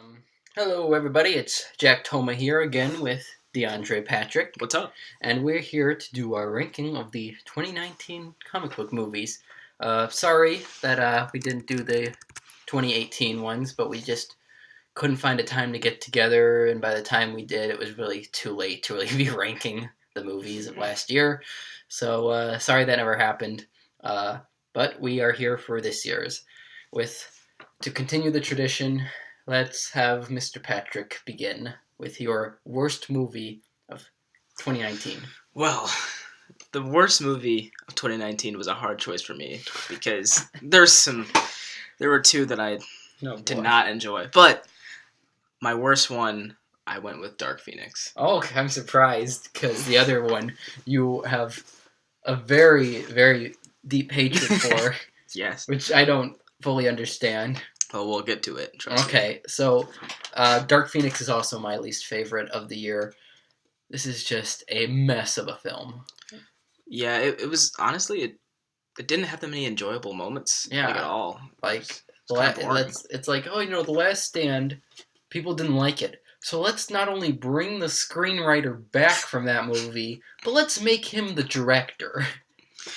Um, Hello, everybody. It's Jack Toma here again with DeAndre Patrick, What's up? and we're here to do our ranking of the 2019 comic book movies. Sorry that we didn't do the 2018 ones, but we just couldn't find a time to get together, and by the time we did, it was really too late to really be ranking the movies of last year. So sorry that never happened. But we are here for this year's. To continue the tradition, let's have Mr. Patrick begin with your worst movie of 2019. Well, the worst movie of 2019 was a hard choice for me because there were two that I did not enjoy. But my worst one, I went with Dark Phoenix. Oh, I'm surprised because the other one you have a very, very deep hatred for. Yes. Which I don't fully understand. Oh, we'll get to it. Okay, so Dark Phoenix is also my least favorite of the year. This is just a mess of a film. Yeah, it was honestly it didn't have that many enjoyable moments. Yeah, at all. Like It's like, oh, The Last Stand, people didn't like it. So let's not only bring the screenwriter back from that movie, but let's make him the director.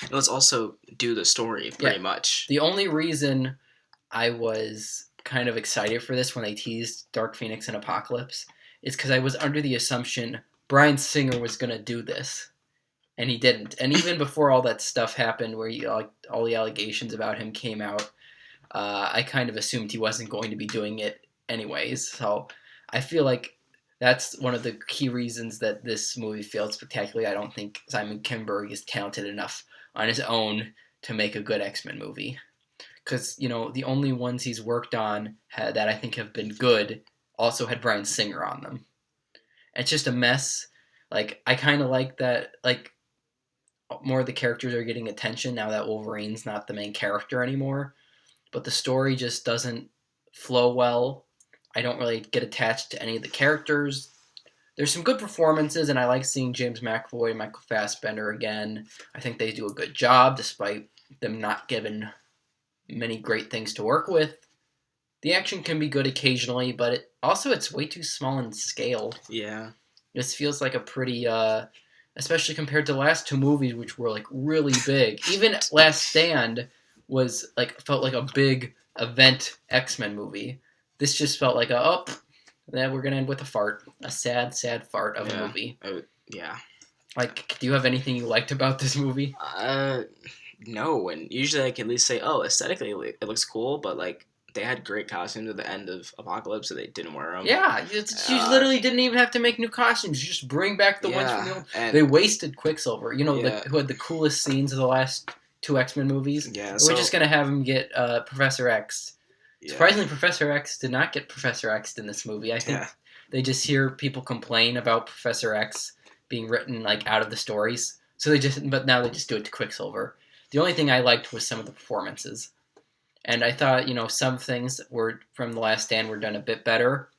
And let's also do the story pretty much. The only reason I was kind of excited for this when they teased Dark Phoenix and Apocalypse is because I was under the assumption Bryan Singer was going to do this, and he didn't. And even before all that stuff happened, where all the allegations about him came out, I kind of assumed he wasn't going to be doing it anyways. So I feel like that's one of the key reasons that this movie failed spectacularly. I don't think Simon Kinberg is talented enough on his own to make a good X-Men movie. Because, the only ones he's worked on that I think have been good also had Bryan Singer on them. It's just a mess. Like, I kind of like that, like, more of the characters are getting attention now that Wolverine's not the main character anymore. But the story just doesn't flow well. I don't really get attached to any of the characters. There's some good performances, and I like seeing James McAvoy and Michael Fassbender again. I think they do a good job, despite them not given many great things to work with. The action can be good occasionally, but it's way too small in scale. Yeah. This feels like a pretty, especially compared to the last two movies, which were like really big. Even Last Stand felt like a big event X-Men movie. This just felt like then we're gonna end with a fart, a sad, sad fart of a movie. Yeah. Like, do you have anything you liked about this movie? No, and usually I can at least say, aesthetically it looks cool, but like they had great costumes at the end of Apocalypse, so they didn't wear them. Yeah, you literally didn't even have to make new costumes. You just bring back the ones from the old. They wasted Quicksilver, who had the coolest scenes of the last two X-Men movies. Yeah, we're just gonna have him get Professor X. Yeah. Surprisingly, Professor X did not get Professor X in this movie. I think they just hear people complain about Professor X being written like out of the stories, but now they just do it to Quicksilver. The only thing I liked was some of the performances, and I thought some things that were from The Last Stand were done a bit better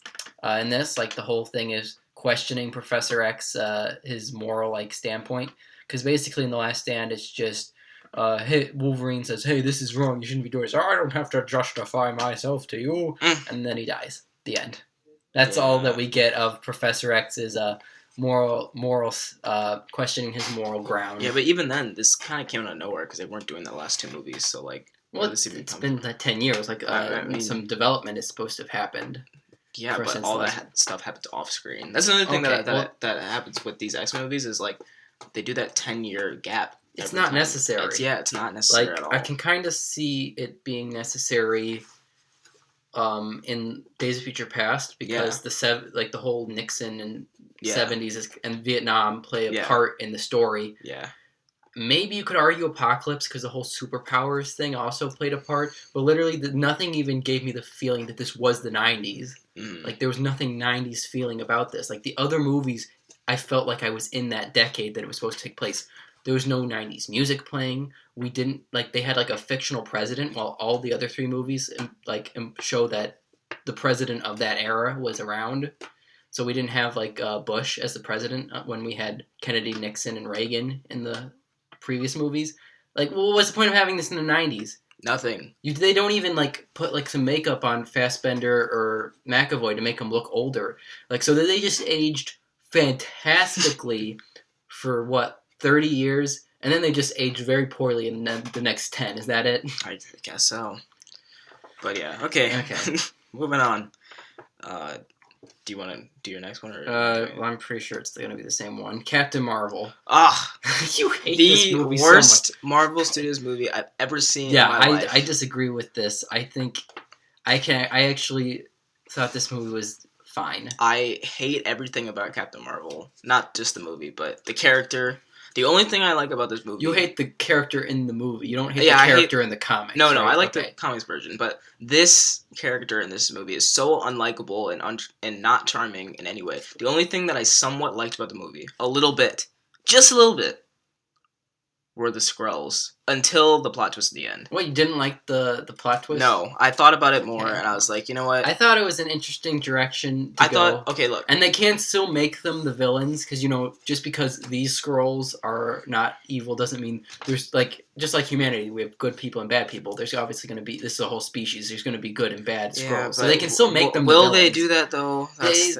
in this. Like the whole thing is questioning Professor X, his moral standpoint, because basically in The Last Stand it's just. Hey, Wolverine says, "Hey, this is wrong. You shouldn't be doing this." I don't have to justify myself to you, and then he dies. The end. That's all that we get of Professor X's morals, questioning his moral ground. Yeah, but even then, this kind of came out of nowhere because they weren't doing the last two movies. So it's been 10 years. Some development is supposed to have happened. Yeah, but all that stuff happens off screen. That's another thing that happens with these X-Men movies is they do that 10-year gap. It's not necessary. It's not necessary at all. I can kind of see it being necessary in Days of Future Past because the whole Nixon and 70s and Vietnam play a part in the story. Yeah. Maybe you could argue Apocalypse because the whole superpowers thing also played a part, but literally nothing even gave me the feeling that this was the 90s. Like there was nothing 90s feeling about this. Like the other movies, I felt like I was in that decade that it was supposed to take place. There was no 90s music playing. We didn't, they had, a fictional president, while all the other three movies, show that the president of that era was around. So we didn't have, Bush as the president when we had Kennedy, Nixon, and Reagan in the previous movies. What was the point of having this in the 90s? Nothing. They don't even like put like some makeup on Fassbender or McAvoy to make them look older. Like so that they just aged fantastically for what 30 years, and then they just aged very poorly in the next 10. Is that it? I guess so. But yeah, okay. Okay. Moving on. Do you want to do your next one? Or well, I'm pretty sure it's going to be the same one. Captain Marvel. Ah, you hate this movie so much. The worst Marvel Studios movie I've ever seen in my life. I disagree with this. I think I actually thought this movie was fine. I hate everything about Captain Marvel. Not just the movie, but the character. The only thing I like about this movie... You hate the character in the movie. You don't hate the character in the comics. No, right? I like the comics version, but this character in this movie is so unlikable and not charming in any way. The only thing that I somewhat liked about the movie, a little bit, just a little bit, were the Skrulls until the plot twist at the end. What, you didn't like the plot twist? No, I thought about it more, and I was like, you know what? I thought it was an interesting direction to go. Okay, look. And they can still make them the villains, because, just because these Skrulls are not evil doesn't mean there's, like, just like humanity, we have good people and bad people. There's obviously going to be, this is a whole species, there's going to be good and bad Skrulls. So they can still make them the villains. Will they do that, though? They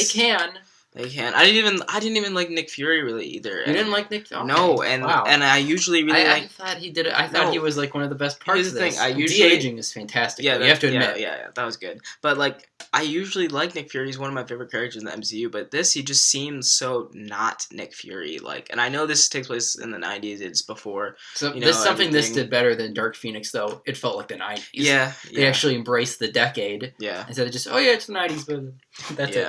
can. They can. I didn't even like Nick Fury really either. You didn't like Nick Fury? Okay. No, and I usually really like. I thought he did it. I thought he was like one of the best parts of this. Here's the thing. De-aging is fantastic. Yeah, you have to admit. Yeah, that was good. But like, I usually like Nick Fury. He's one of my favorite characters in the MCU. But this, he just seems so not Nick Fury. Like, and I know this takes place in the '90s. It's before. So this did better than Dark Phoenix, though. It felt like the '90s. Yeah, they actually embraced the decade. Yeah, instead of just it's the '90s, but that's it.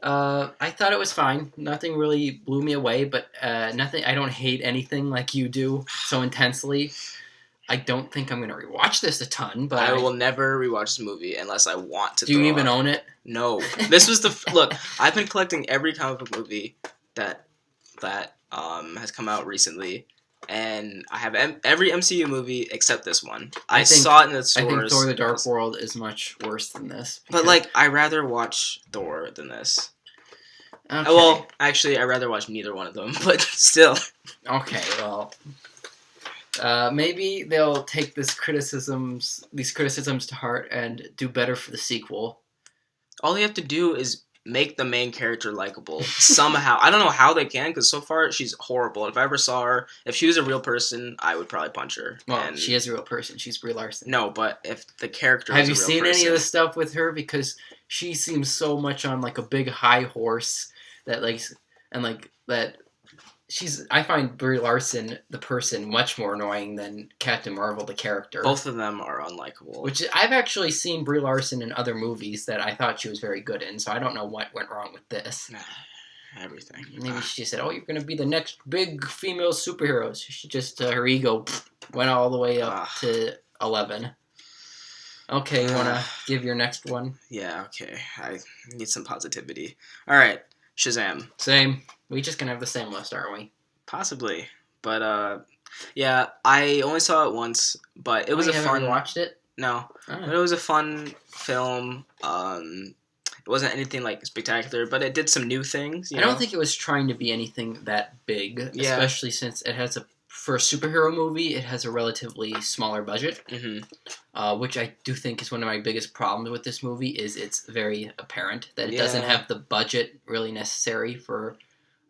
I thought it was fine. Nothing really blew me away, but nothing. I don't hate anything like you do so intensely. I don't think I'm going to rewatch this a ton, but I will never rewatch this movie unless I want to. Do you even own it? No. This was look. I've been collecting every comic book movie that has come out recently. And I have every MCU movie except this one. I saw it in the stores. I think Thor: The Dark World is much worse than this. But I'd rather watch Thor than this. Okay. Well, actually, I'd rather watch neither one of them. But still. Okay, well, maybe they'll take these criticisms to heart and do better for the sequel. All they have to do is make the main character likable somehow. I don't know how they can, because so far she's horrible. If I ever saw her, if she was a real person, I would probably punch her. Well, she is a real person. She's Brie Larson. No, but if the character have you seen any of the stuff with her? Because she seems so much on like a big high horse that I find Brie Larson, the person, much more annoying than Captain Marvel, the character. Both of them are unlikable. Which I've actually seen Brie Larson in other movies that I thought she was very good in, so I don't know what went wrong with this. Everything. Maybe she said, you're going to be the next big female superhero. So she just, her ego went all the way up to 11. Okay, you want to give your next one? Yeah, okay. I need some positivity. All right, Shazam. Same. We just gonna have the same list, aren't we? Possibly, but yeah, I only saw it once, but it was a fun. You watched it? No, but it was a fun film. It wasn't anything like spectacular, but it did some new things. I don't think it was trying to be anything that big, especially since it has for a superhero movie, it has a relatively smaller budget, which I do think is one of my biggest problems with this movie. Is it's very apparent that it doesn't have the budget really necessary for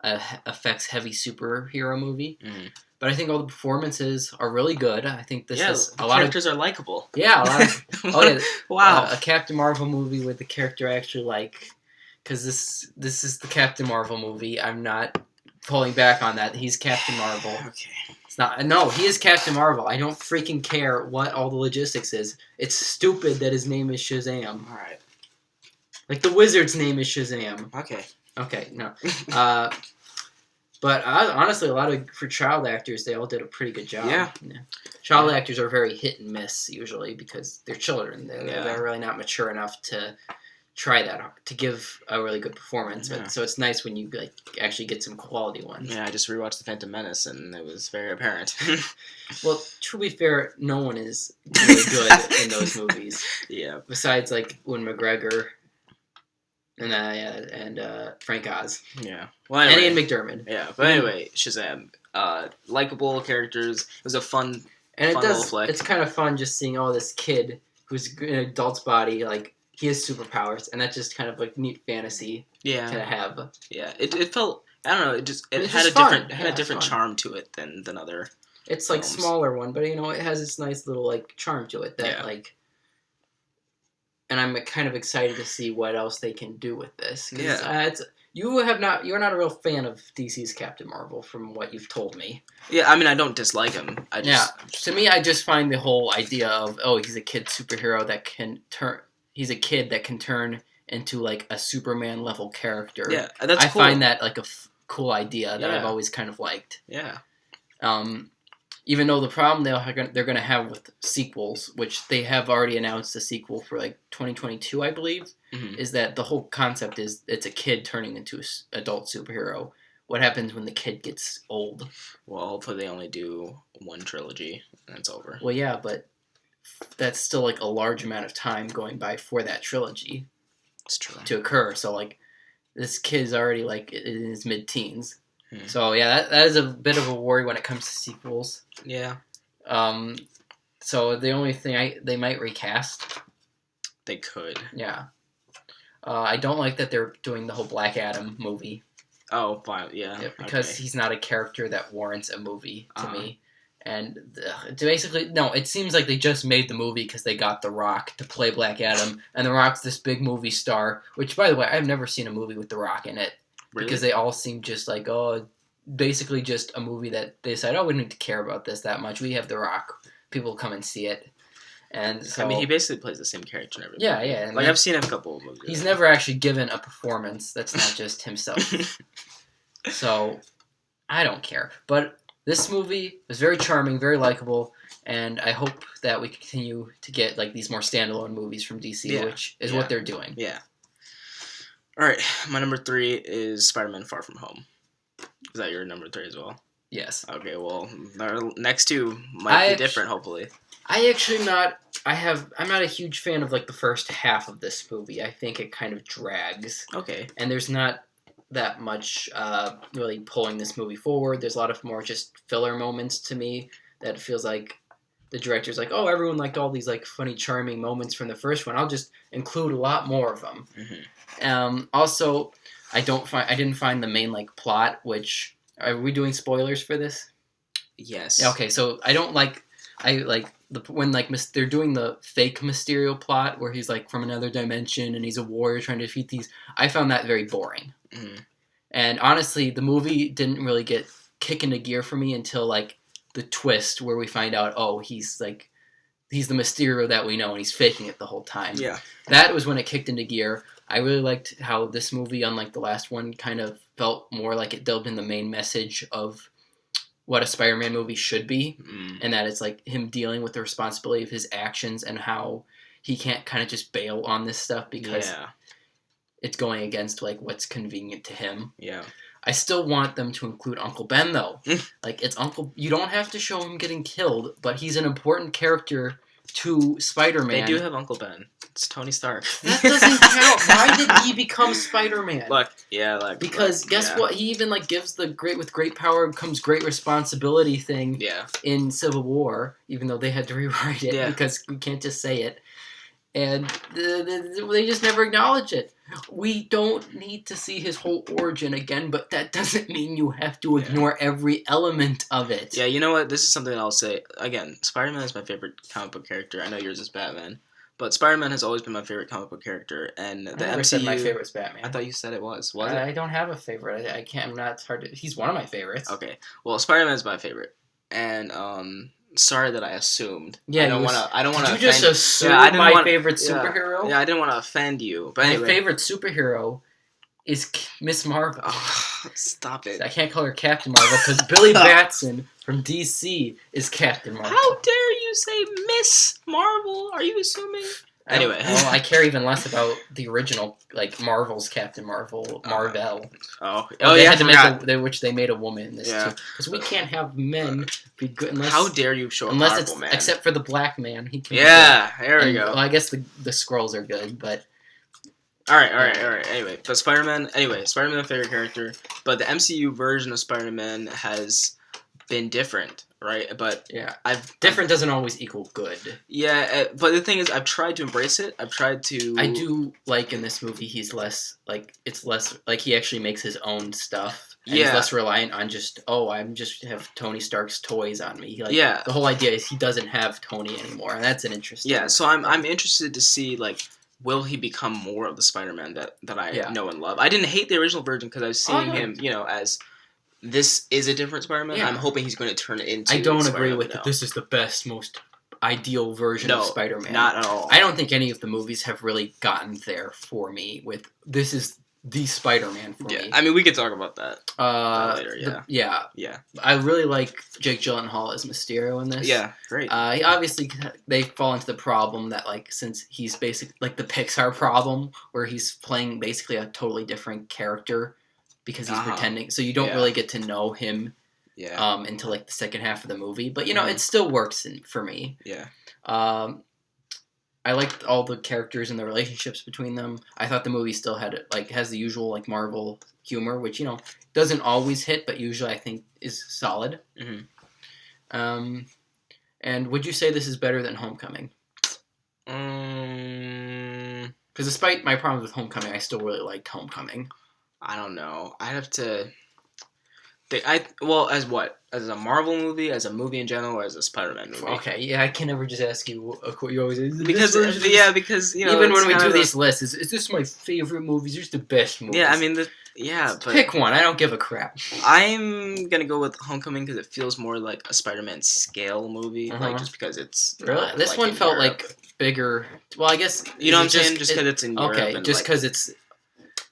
effects-heavy superhero movie. But I think all the performances are really good. I think this is a lot of characters are likable. Yeah, a lot of wow, a Captain Marvel movie with the character I actually like, because this is the Captain Marvel movie. I'm not pulling back on that. He's Captain Marvel. Okay. It's not. No, he is Captain Marvel. I don't freaking care what all the logistics is. It's stupid that his name is Shazam. All right. Like the wizard's name is Shazam. Okay. Okay. No. But honestly, for child actors, they all did a pretty good job. Yeah. Child actors are very hit and miss usually because they're children. They're really not mature enough to try that to give a really good performance. But, so it's nice when you actually get some quality ones. Yeah, I just rewatched The Phantom Menace and it was very apparent. Well, to be fair, no one is really good in those movies. Yeah. Besides Ewan McGregor and Frank Oz. Yeah. Well, anyway, and Ian McDermott. Yeah, but anyway, Shazam. Likeable characters. It was a fun And fun little flick. It's kind of fun just seeing this kid who's in an adult's body, like he has superpowers, and that's just kind of like neat fantasy to have. Yeah, it felt. I don't know. It had a different charm to it than other. It's films. Like smaller one, but it has this nice little like charm to it that like. And I'm kind of excited to see what else they can do with this. You're not a real fan of DC's Captain Marvel, from what you've told me. Yeah, I mean, I don't dislike him. To me, I just find the whole idea of he's a kid superhero that can turn. He's a kid that can turn into like a Superman level character. Yeah, that's cool. I find that like a cool idea that I've always kind of liked. Yeah. Even though the problem they're going to have with sequels, which they have already announced a sequel for like 2022, I believe, is that the whole concept is it's a kid turning into an adult superhero. What happens when the kid gets old? Well, hopefully they only do one trilogy and it's over. Well, yeah, but that's still like a large amount of time going by for that trilogy to occur. So like this kid's already like in his mid-teens. So yeah, that is a bit of a worry when it comes to sequels. Yeah. So the only thing they might recast. They could. Yeah. I don't like that they're doing the whole Black Adam movie. Oh, fine. Yeah. Because he's not a character that warrants a movie to me. And basically, no, it seems like they just made the movie because they got The Rock to play Black Adam, and The Rock's this big movie star. Which, by the way, I've never seen a movie with The Rock in it. Really? Because they all seem just like, basically just a movie that they decide, we don't need to care about this that much. We have The Rock. People come and see it. And so, I mean, he basically plays the same character in every movie. Yeah, yeah. Like, I've seen him a couple of movies. He's never actually given a performance that's not just himself. So, I don't care. But this movie was very charming, very likable, and I hope that we continue to get like these more standalone movies from DC, which is what they're doing. Yeah. All right, my number 3 is Spider-Man: Far From Home. Is that your number 3 as well? Yes. Okay, well, our next two might be different, hopefully. I'm not a huge fan of like the first half of this movie. I think it kind of drags. Okay. And there's not that much really pulling this movie forward. There's a lot of more just filler moments to me that it feels like the director's like, everyone liked all these like funny, charming moments from the first one. I'll just include a lot more of them. Also, I didn't find the main like plot. Which are we doing spoilers for this? Yes. Okay, so when they're doing the fake Mysterio plot where he's like from another dimension and he's a warrior trying to defeat these. I found that very boring. And honestly, the movie didn't really get kick into gear for me until like the twist where we find out, he's the Mysterio that we know and he's faking it the whole time. Yeah. That was when it kicked into gear. I really liked how this movie, unlike the last one, kind of felt more like it delved in the main message of what a Spider-Man movie should be, and that it's like him dealing with the responsibility of his actions and how he can't kind of just bail on this stuff because it's going against like what's convenient to him. Yeah. I still want them to include Uncle Ben though. Like it's you don't have to show him getting killed, but he's an important character to Spider-Man. They do have Uncle Ben. It's Tony Stark. That doesn't count. Why did he become Spider-Man? Because guess what? He even like gives the with great power comes great responsibility thing in Civil War, even though they had to rewrite it because we can't just say it. And they just never acknowledge it. We don't need to see his whole origin again, but that doesn't mean you have to ignore every element of it. Yeah, you know what? This is something that I'll say. Again, Spider-Man is my favorite comic book character. I know yours is Batman. But Spider-Man has always been my favorite comic book character. And the I never said my favorite is Batman. I thought you said it was. Was I don't have a favorite. I can't. I'm not. It's hard to. He's one of my favorites. Okay. Well, Spider-Man is my favorite. And sorry that I assumed. Yeah, I don't want to. Did you just assume my favorite superhero? Yeah, I didn't want to offend you. But anyway. My favorite superhero is Miss Marvel. Oh, stop it! I can't call her Captain Marvel because Billy Batson from DC is Captain Marvel. How dare you say Miss Marvel? Are you assuming? Anyway, I care even less about the original, like Marvel's Captain Marvel, Marvel. They had to make which they made a woman in this too, because we can't have men be good unless. How dare you show unless man? Except for the black man, he can. There we go. Well, I guess the Skrulls are good, but. All right. Anyway, but Spider-Man. Anyway, Spider-Man, my favorite character. But the MCU version of Spider-Man has been different, right? But yeah, different doesn't always equal good. Yeah, but the thing is, I've tried to embrace it. I've tried to. I do like in this movie he's less like it's less like he actually makes his own stuff. And he's less reliant on just I'm just have Tony Stark's toys on me. Like, the whole idea is he doesn't have Tony anymore, and that's an interesting. Yeah, so I'm interested to see like will he become more of the Spider-Man that I know and love. I didn't hate the original version because I was seeing him as this is a different Spider-Man. Yeah. I'm hoping he's going to turn it into. I don't agree with that. This is the best, most ideal version of Spider-Man. Not at all. I don't think any of the movies have really gotten there for me. With this is the Spider-Man for me. I mean, we could talk about that later. Yeah. I really like Jake Gyllenhaal as Mysterio in this. Yeah, great. He obviously they fall into the problem that like since he's basically like the Pixar problem where he's playing basically a totally different character because he's pretending. So you don't really get to know him. Yeah. Until like the second half of the movie, but it still works for me. Yeah. I liked all the characters and the relationships between them. I thought the movie still has the usual like Marvel humor, which doesn't always hit, but usually I think is solid. Mm-hmm. And would you say this is better than Homecoming? Because despite my problems with Homecoming, I still really liked Homecoming. I don't know. I'd have to. As what? As a Marvel movie, as a movie in general, or as a Spider-Man movie? Okay, yeah, I can never just ask you what you always say. Because even when we do these lists, is this my favorite movies? These are the best movies. Yeah, I mean, but pick one. I don't give a crap. I'm gonna go with Homecoming because it feels more like a Spider-Man scale movie, like just because it's really. This one felt like bigger. Well, I guess you know what I'm saying. Just because it's in Europe. Okay, just because it's.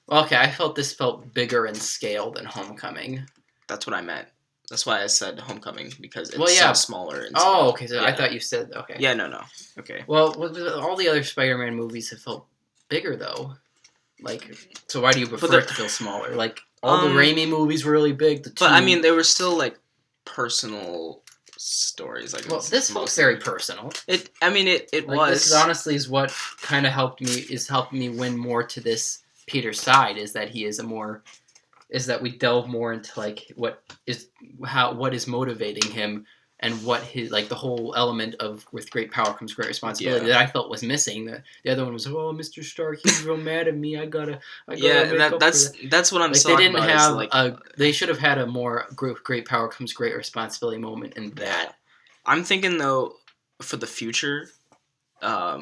Okay, I felt this felt bigger in scale than Homecoming. That's what I meant. That's why I said Homecoming, because it's smaller. Okay. So I thought you said, okay. Yeah, no. Okay. Well, all the other Spider-Man movies have felt bigger, though. Like, so why do you prefer it to feel smaller? Like, all the Raimi movies were really big. But, I mean, they were still, like, personal stories. Like, well, this felt very personal. It was. This honestly is what kind of helped me win more to this Peter's side, is that he is is that we delve more into like what is motivating him and what his like the whole element of with great power comes great responsibility that I felt was missing. The other one was Mr. Stark, he's real mad at me. I gotta that's what I'm saying. They didn't have they should have had a more great power comes great responsibility moment in that. I'm thinking though for the future,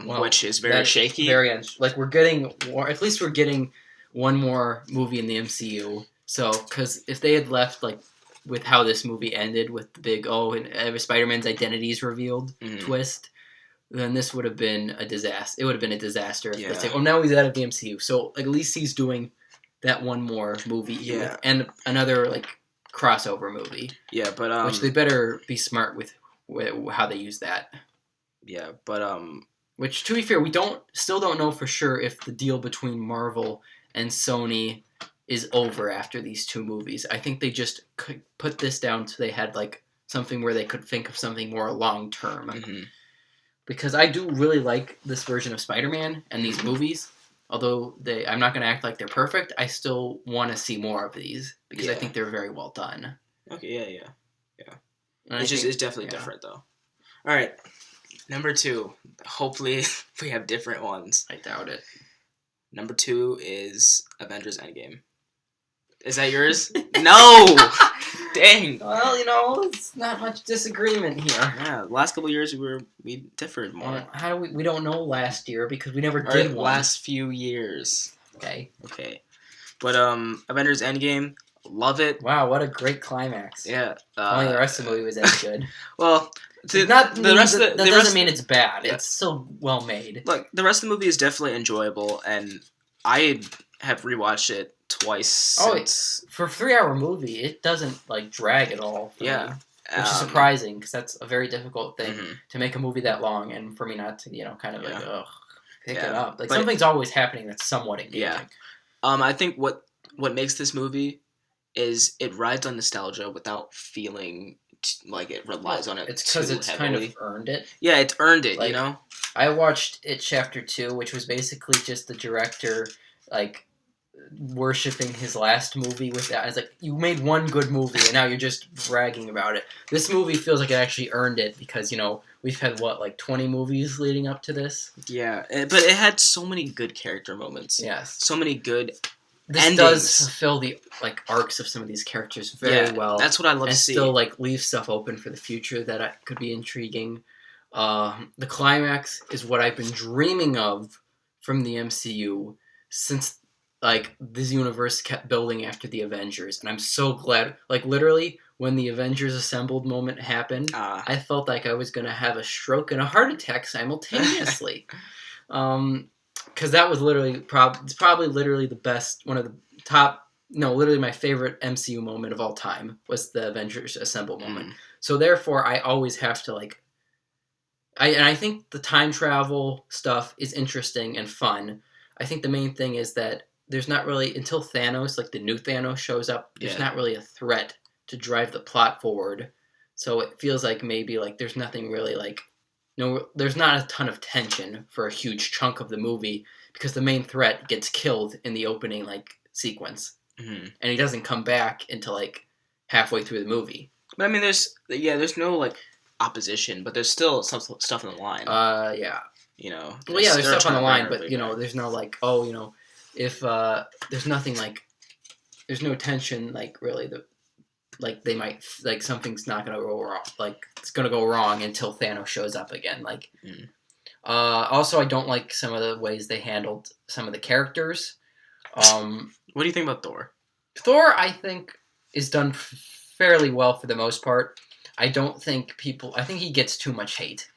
which is very shaky. We're getting at least we're getting one more movie in the MCU. So, because if they had left, like, with how this movie ended, with the big, and Spider-Man's identity is revealed twist, then this would have been a disaster. It would have been a disaster if they say, now he's out of the MCU. So, like, at least he's doing that one more movie and another, like, crossover movie. Yeah, but, which they better be smart with how they use that. Yeah, but, which, to be fair, we still don't know for sure if the deal between Marvel and Sony is over after these two movies. I think they just could put this down so they had like something where they could think of something more long term. Mm-hmm. Because I do really like this version of Spider-Man and these movies. Although I'm not going to act like they're perfect, I still want to see more of these because I think they're very well done. Okay, yeah. It's definitely different though. All right, number 2. Hopefully we have different ones. I doubt it. Number 2 is Avengers Endgame. Is that yours? No! Dang! Well, it's not much disagreement here. Yeah, the last couple of years we differed more. How do we don't know last year because we never did one. Last few years. Okay. But Avengers Endgame, love it. Wow, what a great climax. Yeah. Only the rest of the movie was as good. Well, that doesn't mean it's bad. Yeah. It's still well made. Look, the rest of the movie is definitely enjoyable, and I have rewatched it twice since. For a 3-hour movie, it doesn't like drag at all. For me, which is surprising because that's a very difficult thing to make a movie that long, and for me not to pick it up. Like something's always happening that's somewhat engaging. Yeah. I think what makes this movie is it rides on nostalgia without feeling like it relies on it. It's because it's kind of earned it. Yeah, it's earned it. Like, I watched It Chapter 2, which was basically just the director worshipping his last movie with that. It's like, you made one good movie and now you're just bragging about it. This movie feels like it actually earned it because, we've had, 20 movies leading up to this? Yeah, but it had so many good character moments. Yes. So many good This endings. does fulfill the, arcs of some of these characters very well. That's what I love to see. And still, leave stuff open for the future that could be intriguing. The climax is what I've been dreaming of from the MCU since this universe kept building after the Avengers, and I'm so glad. Literally, when the Avengers Assembled moment happened, I felt like I was gonna have a stroke and a heart attack simultaneously. Because that was literally probably literally the best, one of the top. No, literally my favorite MCU moment of all time was the Avengers Assemble moment. So therefore, I always have to I think the time travel stuff is interesting and fun. I think the main thing is that there's not really, until Thanos, the new Thanos shows up, there's not really a threat to drive the plot forward. So it feels like maybe there's nothing really there's not a ton of tension for a huge chunk of the movie because the main threat gets killed in the opening sequence. And he doesn't come back until halfway through the movie. But I mean, there's no opposition, but there's still some stuff on the line. Yeah. Well, yeah, there's stuff on the line, but there's no if there's nothing there's no tension really they might something's not gonna go wrong, it's gonna go wrong until Thanos shows up again. Also, I don't like some of the ways they handled some of the characters. What do you think about Thor? Thor, I think, is done fairly well for the most part. I think he gets too much hate.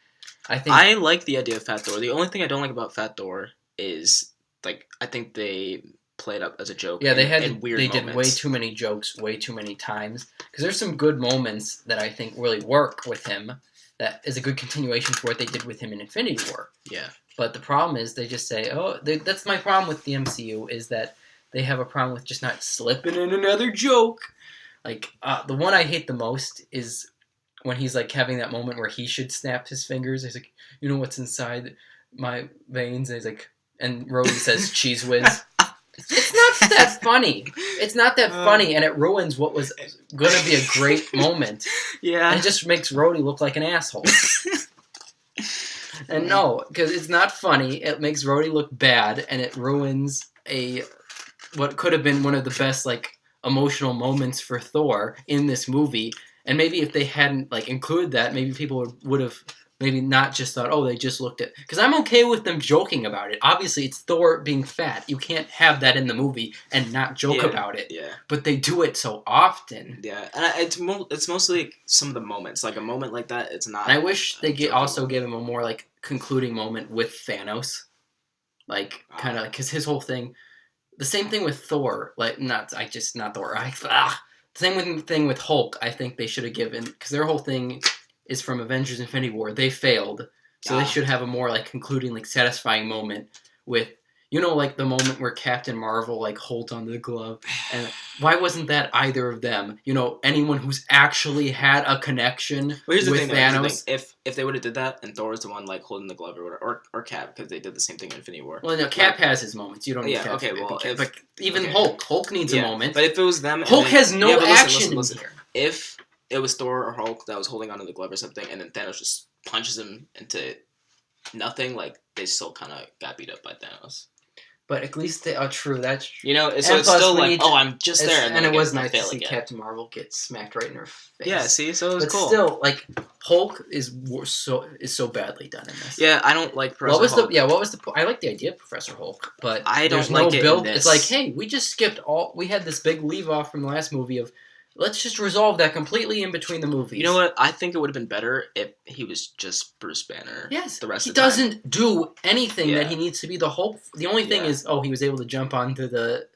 I like the idea of Fat Thor. The only thing I don't like about Fat Thor is I think they played up as a joke. Yeah, weird they moments. did way too many jokes way too many times because there's some good moments that I think really work with him. That is a good continuation to what they did with him in Infinity War. Yeah. But the problem is they just say, that's my problem with the MCU is that they have a problem with just not slipping in another joke. The one I hate the most is when he's having that moment where he should snap his fingers. He's like, you know what's inside my veins? And he's like, and Rhodey says cheese whiz. It's not that funny. It's not that funny, and it ruins what was going to be a great moment. Yeah. And it just makes Rhodey look like an asshole. And no, because it's not funny. It makes Rhodey look bad, and it ruins what could have been one of the best emotional moments for Thor in this movie. And maybe if they hadn't included that, maybe people would have maybe not just thought, they just looked at... Because I'm okay with them joking about it. Obviously, it's Thor being fat. You can't have that in the movie and not joke about it. Yeah. But they do it so often. Yeah, and it's mostly some of the moments. A moment like that, it's not... And I wish they also gave him a more, concluding moment with Thanos. Kind of... Because his whole thing... The same thing with Thor. Not Thor. The same thing with Hulk, I think they should have given... Because their whole thing... is from Avengers Infinity War. They failed. So they should have a more concluding satisfying moment with the moment where Captain Marvel holds onto the glove. And why wasn't that either of them? Anyone who's actually had a connection with Thanos. If they would have did that and Thor was the one holding the glove or Cap, because they did the same thing in Infinity War. Well, no, Cap has his moments. You don't need Cap. Okay, well, but even Hulk needs a moment. But if it was them, Hulk has no action in here. If it was Thor or Hulk that was holding onto the glove or something, and then Thanos just punches him into nothing, they still kind of got beat up by Thanos. But at least they are true. That's so it's still I'm just there, and it was nice to see Captain Marvel get smacked right in her face. Yeah, see, so it was cool. Still, Hulk is so badly done in this. Yeah, I don't like Professor Hulk. What was the? I like the idea of Professor Hulk, but I don't there's like no it build. in this. It's hey, we just skipped all. We had this big leave off from the last movie of. Let's just resolve that completely in between the movies. You know what? I think it would have been better if he was just Bruce Banner. Yes, the rest he of the time. doesn't do anything that he needs to be the Hulk. The only thing is, he was able to jump onto the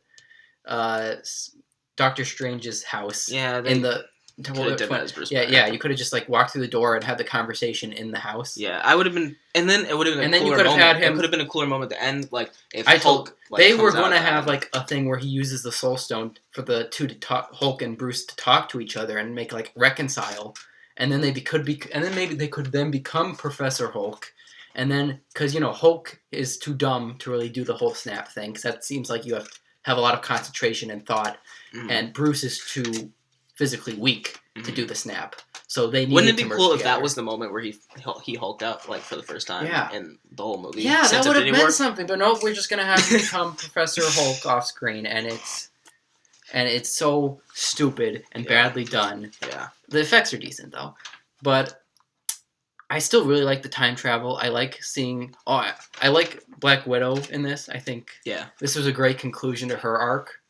Doctor Strange's house. Yeah, in the. Could have done that as Bruce Banner. Yeah, you could have just walked through the door and had the conversation in the house. Yeah, I would have been, and then it would have been. And then you could have had him. It could have been a cooler moment at the end, if Hulk. They were going to have a thing where he uses the Soul Stone for the two to talk, Hulk and Bruce, to talk to each other and make reconcile, and then maybe they could then become Professor Hulk, and then because Hulk is too dumb to really do the whole snap thing, because that seems like you have have a lot of concentration and thought, and Bruce is too physically weak to do the snap. So they needed Wouldn't it be to cool merge if that together. was the moment where he hulked out like for the first time in the whole movie? Yeah, that would have been War? something. But no, we're just gonna have him become Professor Hulk off screen, and it's so stupid and badly done. Yeah, the effects are decent though, but I still really like the time travel. I like seeing. I like Black Widow in this. I think this was a great conclusion to her arc.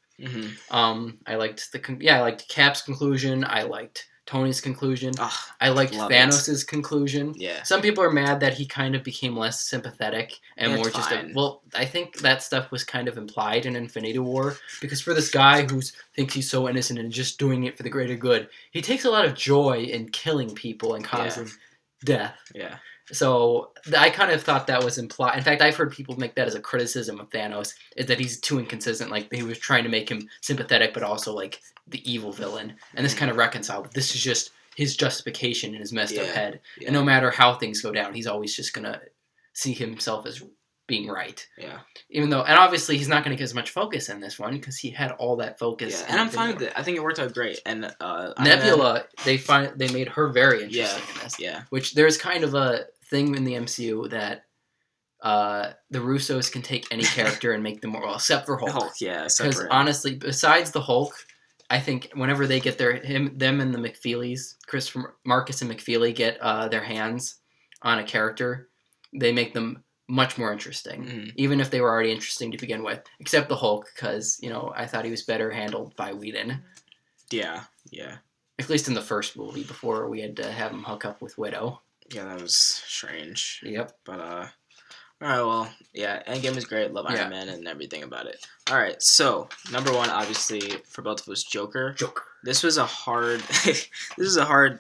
I liked I liked Cap's conclusion. I liked Tony's conclusion. I liked Thanos' conclusion. Yeah. Some people are mad that he kind of became less sympathetic and more just I think that stuff was kind of implied in Infinity War, because for this guy who thinks he's so innocent and just doing it for the greater good, he takes a lot of joy in killing people and causing death. Yeah. So I kind of thought that was implied. In fact, I've heard people make that as a criticism of Thanos, is that he's too inconsistent. Like, he was trying to make him sympathetic, but also like the evil villain. And this kind of reconciled. This is just his justification in his messed up head. Yeah. And no matter how things go down, he's always just gonna see himself as being right. Yeah. Even though, and obviously he's not going to get as much focus in this one because he had all that focus. Yeah, and I'm fine with it. I think it worked out great. And Nebula, they made her very interesting in this. Yeah. Which there's kind of a thing in the MCU that the Russos can take any character and make them more, well, except for Hulk. Because honestly, besides the Hulk, I think whenever they get them and the McFeelys, Marcus and McFeely get their hands on a character, they make them much more interesting, even if they were already interesting to begin with. Except the Hulk, because I thought he was better handled by Whedon. Yeah. At least in the first movie, before we had to have him hook up with Widow. Yeah, that was strange. Yep. But all right, well, yeah, Endgame was great. Love Iron Man and everything about it. All right, so number one, obviously for both of us, Joker. This was a hard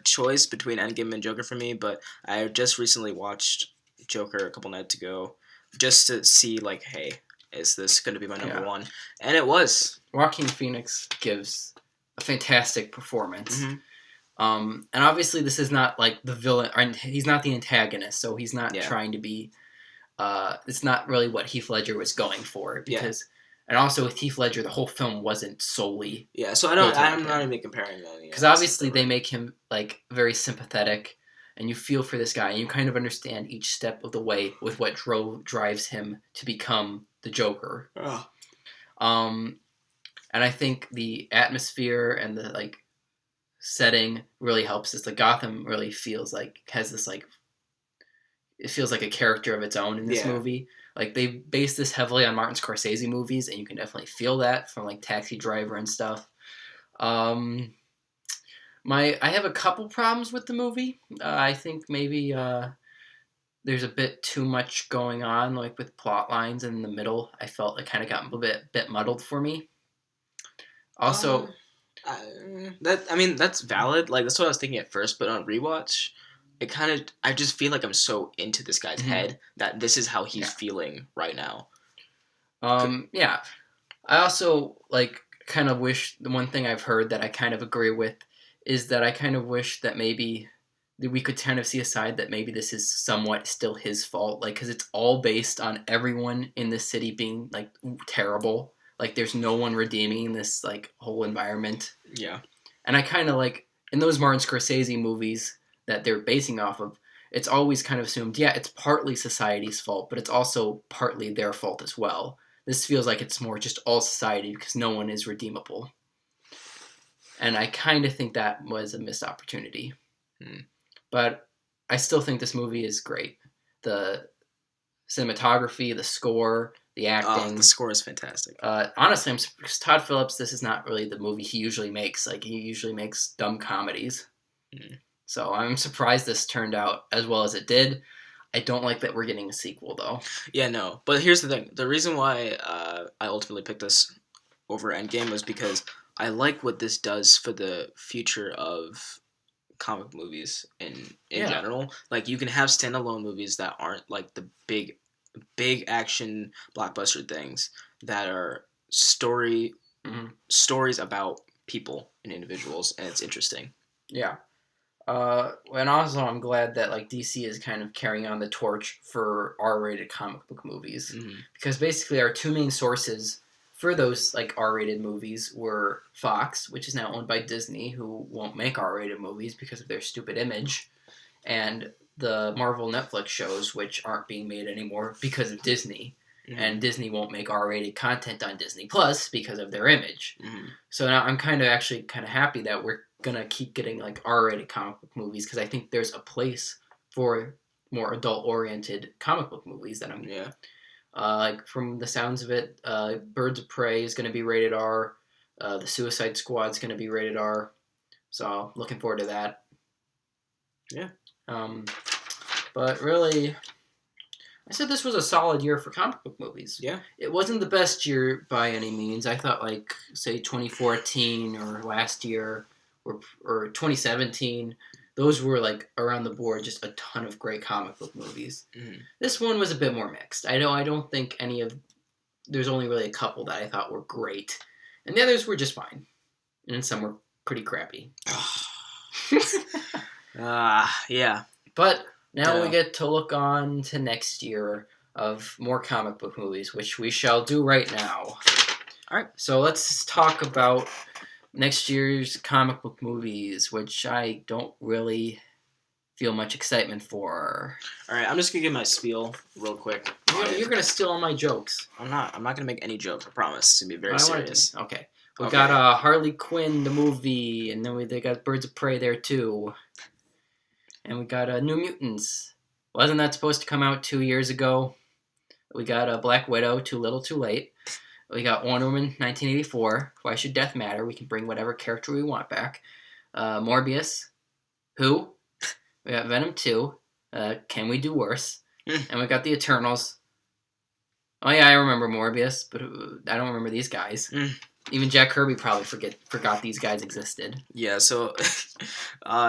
choice between Endgame and Joker for me, but I just recently watched Joker a couple nights ago just to see, like, hey, is this going to be my number one? And it was. Joaquin Phoenix gives a fantastic performance. And obviously this is not like the villain, or he's not the antagonist, so he's not trying to be it's not really what Heath Ledger was going for, because and also with Heath Ledger the whole film wasn't solely so I'm not even comparing that, because obviously they make him like very sympathetic. And you feel for this guy, and you kind of understand each step of the way with what drives him to become the Joker. And I think the atmosphere and the like setting really helps this. Like, Gotham really feels like has this like it feels like a character of its own in this movie. Like, they base this heavily on Martin Scorsese movies, and you can definitely feel that from like Taxi Driver and stuff. I have a couple problems with the movie. I think maybe there's a bit too much going on, like with plot lines in the middle. I felt it kind of got a bit muddled for me. Also, that's valid. Like, that's what I was thinking at first, but on rewatch, I just feel like I'm so into this guy's head that this is how he's feeling right now. I also kind of wish, the one thing I've heard that I kind of agree with is that I kind of wish that maybe we could kind of see a side that maybe this is somewhat still his fault, like, because it's all based on everyone in this city being like terrible. Like, there's no one redeeming this like whole environment. Yeah. And I kind of like in those Martin Scorsese movies that they're basing off of, it's always kind of assumed, it's partly society's fault, but it's also partly their fault as well. This feels like it's more just all society because no one is redeemable. And I kind of think that was a missed opportunity. But I still think this movie is great. The cinematography, the score, the acting. The score is fantastic. Honestly, because Todd Phillips, this is not really the movie he usually makes. Like, he usually makes dumb comedies. So I'm surprised this turned out as well as it did. I don't like that we're getting a sequel, though. Yeah, no. But here's the thing. The reason why I ultimately picked this over Endgame was because I like what this does for the future of comic movies in general. Like, you can have standalone movies that aren't like the big action blockbuster things, that are stories about people and individuals, and it's interesting. Yeah. And also I'm glad that like DC is kind of carrying on the torch for R-rated comic book movies, because basically our two main sources for those like R-rated movies were Fox, which is now owned by Disney, who won't make R-rated movies because of their stupid image, and the Marvel Netflix shows, which aren't being made anymore because of Disney. Mm-hmm. And Disney won't make R-rated content on Disney Plus because of their image. Mm-hmm. So now I'm kind of happy that we're gonna keep getting like R-rated comic book movies, because I think there's a place for more adult-oriented comic book movies that I'm. Yeah. Like from the sounds of it, Birds of Prey is going to be rated R. The Suicide Squad is going to be rated R. So looking forward to that. Yeah. But really, I said this was a solid year for comic book movies. Yeah. It wasn't the best year by any means. I thought like, say, 2014 or last year or 2017, those were like around the board just a ton of great comic book movies. Mm-hmm. This one was a bit more mixed. I don't think there's only really a couple that I thought were great. And the others were just fine. And some were pretty crappy. Yeah. But now we get to look on to next year of more comic book movies, which we shall do right now. All right. So let's talk about next year's comic book movies, which I don't really feel much excitement for. All right, I'm just gonna give my spiel real quick. You're gonna steal all my jokes. I'm not gonna make any jokes. I promise. It's gonna be very serious. Okay. We got Harley Quinn the movie, and then they got Birds of Prey there too, and we got New Mutants. Wasn't that supposed to come out 2 years ago? We got Black Widow, Too Little, Too Late. We got Wonder Woman 1984. Why Should Death Matter? We can bring whatever character we want back. Morbius. Who? We got Venom 2. Can We Do Worse? And we got The Eternals. Oh yeah, I remember Morbius, but I don't remember these guys. Even Jack Kirby probably forgot these guys existed. Yeah, so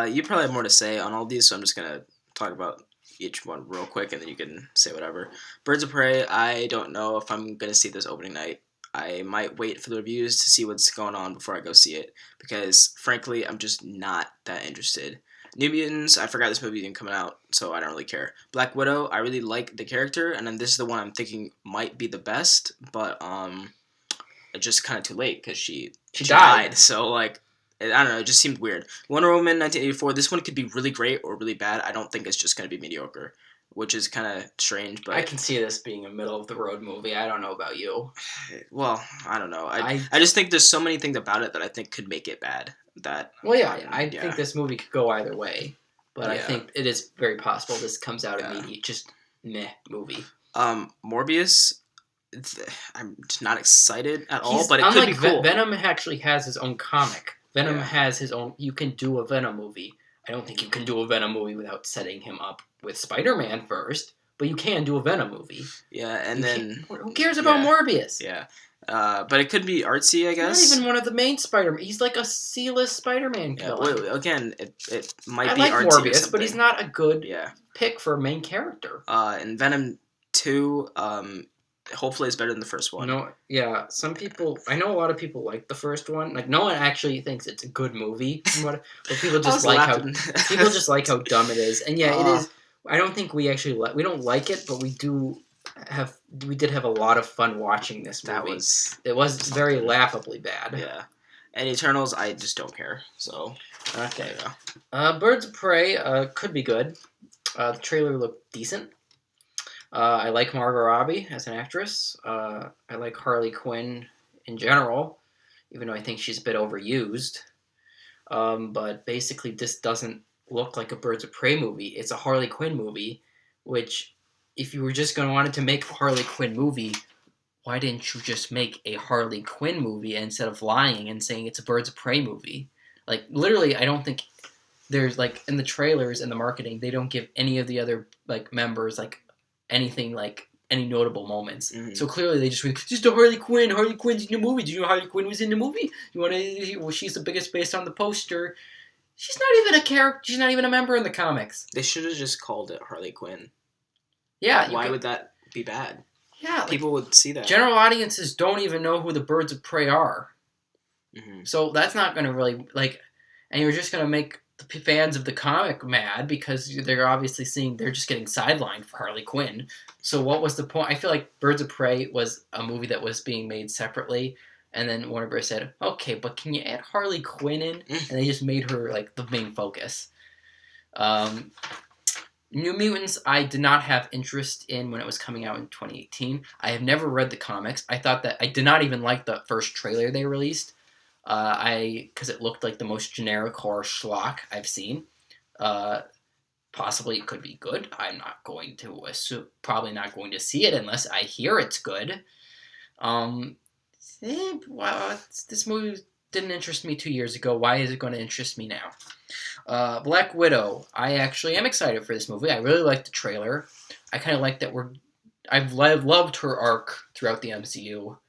you probably have more to say on all these, so I'm just going to talk about each one real quick, and then you can say whatever. Birds of Prey, I don't know if I'm going to see this opening night. I might wait for the reviews to see what's going on before I go see it, because frankly, I'm just not that interested. New Mutants, I forgot this movie isn't coming out, so I don't really care. Black Widow, I really like the character, and then this is the one I'm thinking might be the best, but it's just kind of too late because she died. So like, I don't know, it just seemed weird. Wonder Woman 1984, this one could be really great or really bad. I don't think it's just going to be mediocre, which is kind of strange. But I can see this being a middle-of-the-road movie. I don't know about you. Well, I don't know. I just think there's so many things about it that I think could make it bad. I think this movie could go either way. But I think it is very possible this comes out immediate, just meh movie. Morbius, I'm just not excited at all, but it could be cool. Venom actually has his own comic. Venom has his own... You can do a Venom movie. I don't think you can do a Venom movie without setting him up with Spider-Man first, but you can do a Venom movie. Yeah, and then... Who cares about Morbius? Yeah. But it could be artsy, I guess. He's not even one of the main Spider-Man. He's like a C-list Spider-Man villain. Well, again, it might be artsy. I like Morbius, but he's not a good pick for a main character. And Venom 2, hopefully it's better than the first one. No, yeah, I know a lot of people like the first one. Like, no one actually thinks it's a good movie, but people just like how dumb it is. And yeah, it is. I don't think we actually we don't like it, but we did have a lot of fun watching this movie. It was very laughably bad. Yeah. And Eternals, I just don't care. So okay. Birds of Prey could be good. The trailer looked decent. I like Margot Robbie as an actress. I like Harley Quinn in general, even though I think she's a bit overused. But basically, this doesn't look like a Birds of Prey movie. It's a Harley Quinn movie, which, if you were just going to want to make a Harley Quinn movie, why didn't you just make a Harley Quinn movie instead of lying and saying it's a Birds of Prey movie? Like, literally, I don't think there's, like, in the trailers and the marketing, they don't give any of the other, like, members, like, anything, like, any notable moments. Mm-hmm. So clearly they just a Harley Quinn. Harley Quinn's in the movie. Do you know Harley Quinn was in the movie? She's the biggest based on the poster. She's not even a character. She's not even a member in the comics. They should have just called it Harley Quinn. Yeah. Why would that be bad? Yeah. People would see that. General audiences don't even know who the Birds of Prey are. Mm-hmm. So that's not going to really, like... And you're just going to make the fans of the comic mad because they're obviously seeing they're just getting sidelined for Harley Quinn. So what was the point? I feel like Birds of Prey was a movie that was being made separately, and then Warner Bros. Said, "Okay, but can you add Harley Quinn in?" And they just made her like the main focus. New Mutants, I did not have interest in when it was coming out in 2018. I have never read the comics. I thought that I did not even like the first trailer they released. Because it looked like the most generic horror schlock I've seen. Possibly it could be good. I'm not going to assume, probably not going to see it unless I hear it's good. This movie didn't interest me 2 years ago. Why is it going to interest me now? Black Widow. I actually am excited for this movie. I really like the trailer. I kind of like that I've loved her arc throughout the MCU.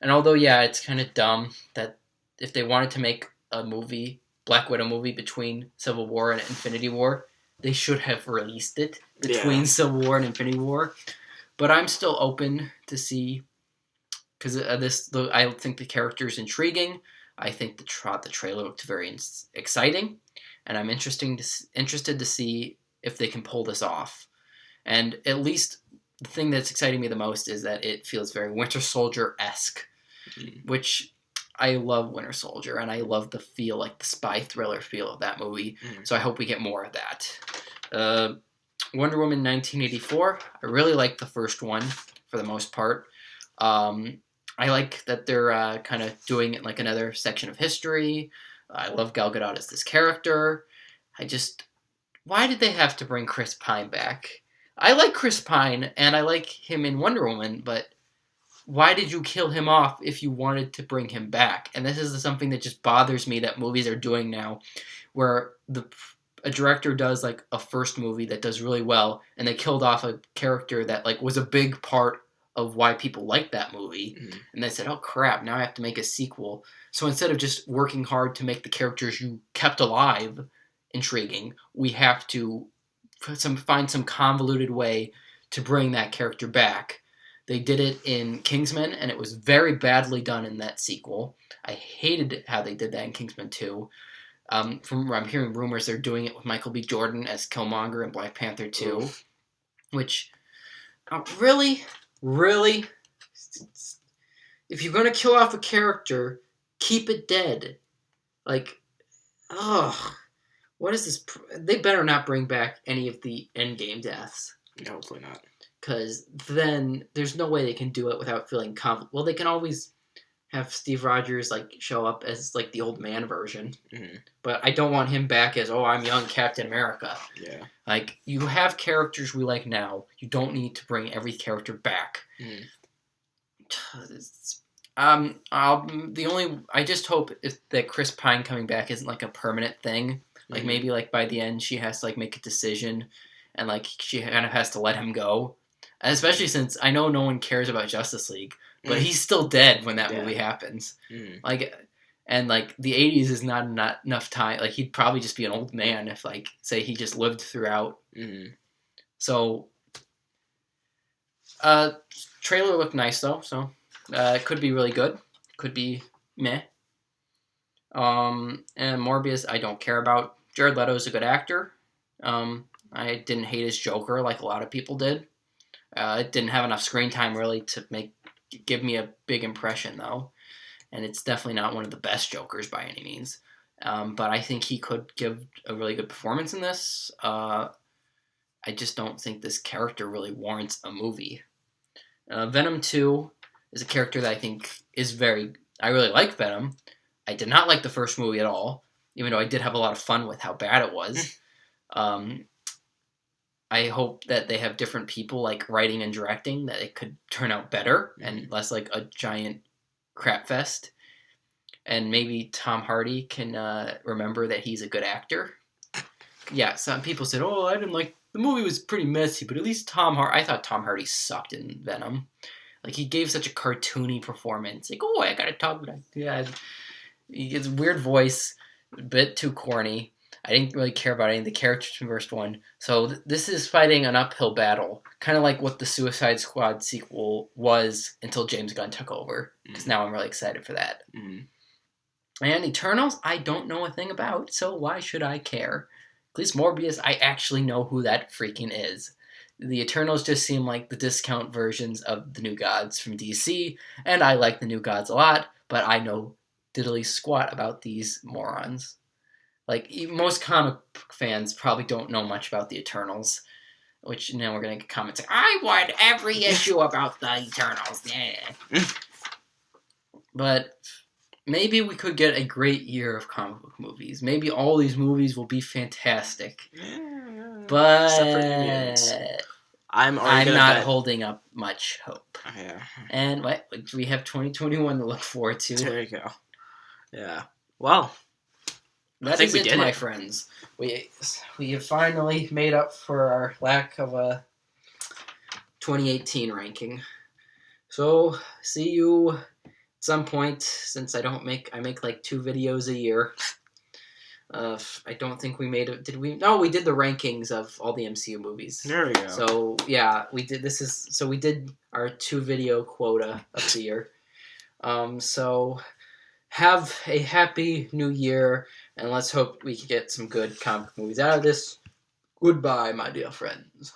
And although, yeah, it's kind of dumb that if they wanted to make a movie, Black Widow movie, between Civil War and Infinity War, they should have released it between Civil War and Infinity War. But I'm still open to see, because I think the character is intriguing. I think the trailer looked very exciting, and I'm interested to see if they can pull this off. And at least the thing that's exciting me the most is that it feels very Winter Soldier-esque, which I love Winter Soldier, and I love the feel, like the spy thriller feel of that movie. So I hope we get more of that. Wonder Woman 1984. I really like the first one for the most part. I like that they're kind of doing it like another section of history. I love Gal Gadot as this character. Why did they have to bring Chris Pine back? I like Chris Pine, and I like him in Wonder Woman, but why did you kill him off if you wanted to bring him back? And this is something that just bothers me that movies are doing now, where a director does like a first movie that does really well, and they killed off a character that like was a big part of why people like that movie, and they said, "Oh crap! Now I have to make a sequel." So instead of just working hard to make the characters you kept alive intriguing, we have to find some convoluted way to bring that character back. They did it in Kingsman, and it was very badly done in that sequel. I hated how they did that in Kingsman 2. From where I'm hearing rumors, they're doing it with Michael B. Jordan as Killmonger in Black Panther 2. Which, really? If you're going to kill off a character, keep it dead. Like, what is this? They better not bring back any of the Endgame deaths. No, hopefully not. Because then there's no way they can do it without feeling well, they can always have Steve Rogers like show up as like the old man version. But I don't want him back as, I'm young Captain America. Yeah. Like, you have characters we like now. You don't need to bring every character back. I just hope that Chris Pine coming back isn't like a permanent thing. Like maybe like by the end she has to like make a decision, and like she kind of has to let him go. Especially since I know no one cares about Justice League, but he's still dead when that movie happens. Like, and like the 80s is not enough time. Like, he'd probably just be an old man if like say he just lived throughout. So, trailer looked nice though. So, it could be really good. Could be meh. And Morbius, I don't care about. Jared Leto is a good actor. I didn't hate his Joker like a lot of people did. It didn't have enough screen time really to give me a big impression though, and it's definitely not one of the best Jokers by any means. But I think he could give a really good performance in this. I just don't think this character really warrants a movie. Venom 2 is a character that I think is I really like Venom. I did not like the first movie at all, even though I did have a lot of fun with how bad it was. I hope that they have different people like writing and directing, that it could turn out better and less like a giant crap fest. And maybe Tom Hardy can remember that he's a good actor. Yeah, some people said, I didn't like, the movie was pretty messy, but at least I thought Tom Hardy sucked in Venom. Like, he gave such a cartoony performance. Like, I gotta talk about it. Yeah, he gets a weird voice, a bit too corny. I didn't really care about any of the characters from the first one. So this is fighting an uphill battle. Kind of like what the Suicide Squad sequel was until James Gunn took over. Because now I'm really excited for that. And Eternals, I don't know a thing about, so why should I care? At least Morbius, I actually know who that freaking is. The Eternals just seem like the discount versions of the New Gods from DC, and I like the New Gods a lot, but I know diddly squat about these morons. Like, most comic book fans probably don't know much about the Eternals, which now we're going to get comments like, I want every issue about the Eternals. Yeah. But maybe we could get a great year of comic book movies. Maybe all these movies will be fantastic. But except for New Mutants. I'm not holding up much hope. Yeah. And we have 2021 to look forward to. There you go. Yeah. Well, that is it, my friends. We have finally made up for our lack of a 2018 ranking. So, see you at some point, since I make like 2 videos a year. I don't think we made it. Did we? No, we did the rankings of all the MCU movies. There we go. So yeah, we did. We did our 2 video quota of the year. So have a happy new year, and let's hope we can get some good comic movies out of this. Goodbye, my dear friends.